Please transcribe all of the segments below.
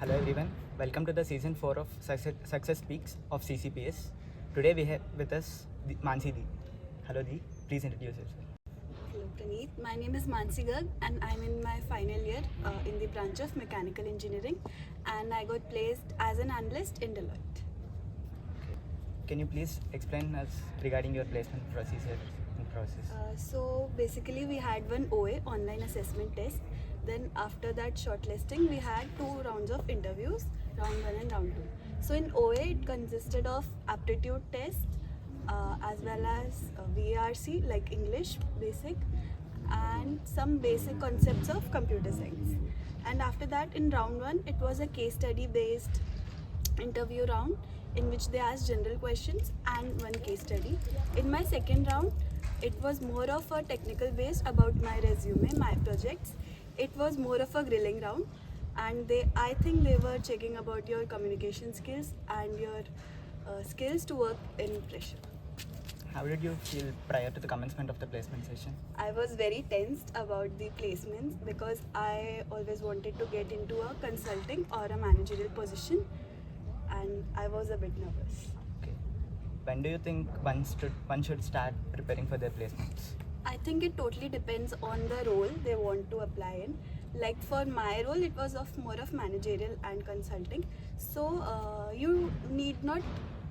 Hello everyone, welcome to the season 4 of Success Speaks of CCPS. Today we have with us Mansi Di. Hello Di, please introduce yourself. Hello Praneeth, my name is Mansi Garg and I'm in my final year in the branch of mechanical engineering, and I got placed as an analyst in Deloitte. Can you please explain us regarding your placement procedure and process? So basically we had one OA, online assessment test. Then after that shortlisting we had 2 rounds of interviews, round 1 and round 2. So in OA it consisted of aptitude test as well as VRC like English basic and some basic concepts of computer science. And after that in round 1 it was a case study based interview round in which they asked general questions and one case study. In my second round, it was more of a technical based about my resume, my projects. It was more of a grilling round, and I think they were checking about your communication skills and your skills to work in pressure. How did you feel prior to the commencement of the placement session? I was very tensed about the placements because I always wanted to get into a consulting or a managerial position, and I was a bit nervous. Okay. When do you think one should start preparing for their placements? I think it totally depends on the role they want to apply in. Like for my role, it was more of managerial and consulting. So you need not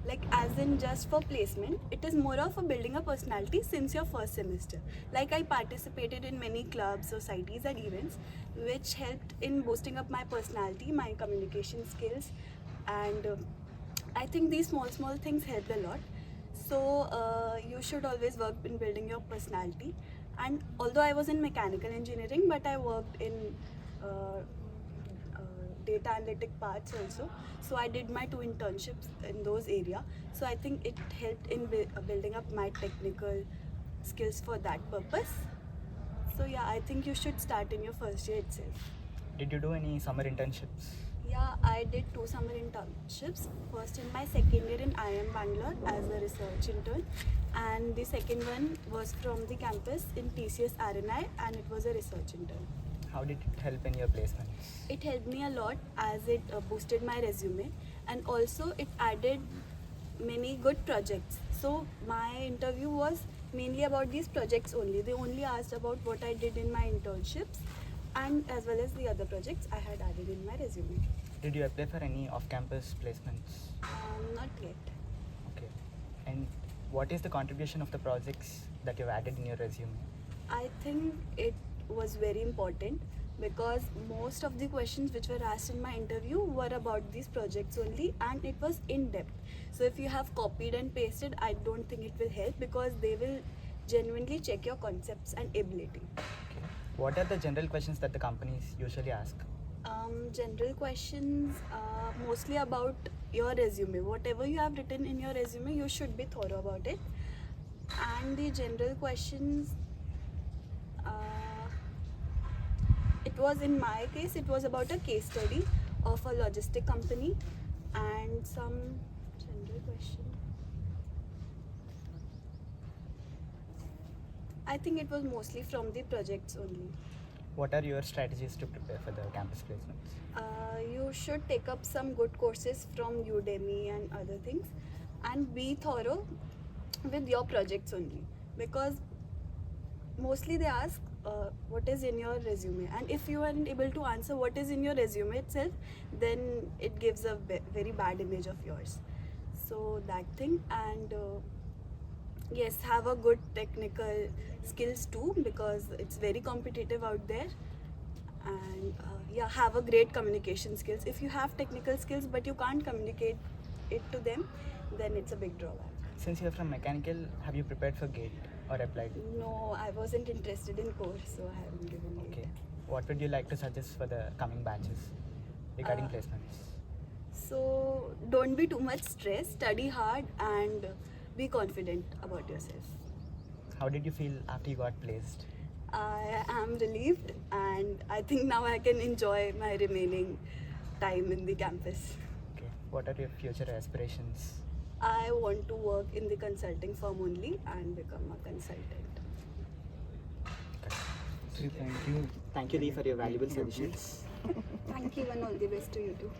like as in just for placement. It is more of a building a personality since your first semester. Like I participated in many clubs, societies, and events, which helped in boosting up my personality, my communication skills, and I think these small things helped a lot. So you should always work in building your personality. And although I was in mechanical engineering, but I worked in data analytic parts also. So I did my 2 internships in those area. So I think it helped in building up my technical skills for that purpose. So yeah, I think you should start in your first year itself. Did you do any summer internships? Yeah, I did 2 summer internships. First in my second year in IIM Bangalore as a research intern, and the second one was from the campus in TCS RNI, and it was a research intern. How did it help in your placements? It helped me a lot as it boosted my resume, and also it added many good projects. So my interview was mainly about these projects only. They only asked about what I did in my internships and as well as the other projects I had added in my resume. Did you apply for any off-campus placements? Not yet. Okay. And what is the contribution of the projects that you've added in your resume? I think it was very important because most of the questions which were asked in my interview were about these projects only, and it was in depth. So if you have copied and pasted, I don't think it will help because they will genuinely check your concepts and ability. Okay. What are the general questions that the companies usually ask? General questions mostly about your resume. Whatever you have written in your resume, you should be thorough about it. And the general questions, it was in my case, it was about a case study of a logistic company and some general question. I think it was mostly from the projects only. What are your strategies to prepare for the campus placements? You should take up some good courses from Udemy and other things, and be thorough with your projects only, because mostly they ask what is in your resume, and if you aren't able to answer what is in your resume itself, then it gives a very bad image of yours. So that thing, and yes, have a good technical skills too because it's very competitive out there. And yeah, have a great communication skills. If you have technical skills but you can't communicate it to them, then it's a big drawback. Since you're from mechanical, have you prepared for GATE or applied? No, I wasn't interested in core, so I haven't given it. Okay. What would you like to suggest for the coming batches regarding Uh, placements? So don't be too much stressed, study hard, and be confident about yourself. How did you feel after you got placed? I am relieved, and I think now I can enjoy my remaining time in the campus. Okay. What are your future aspirations? I want to work in the consulting firm only and become a consultant. Thank you. Thank you, Lee, for your valuable suggestions. Thank you and all the best to you too.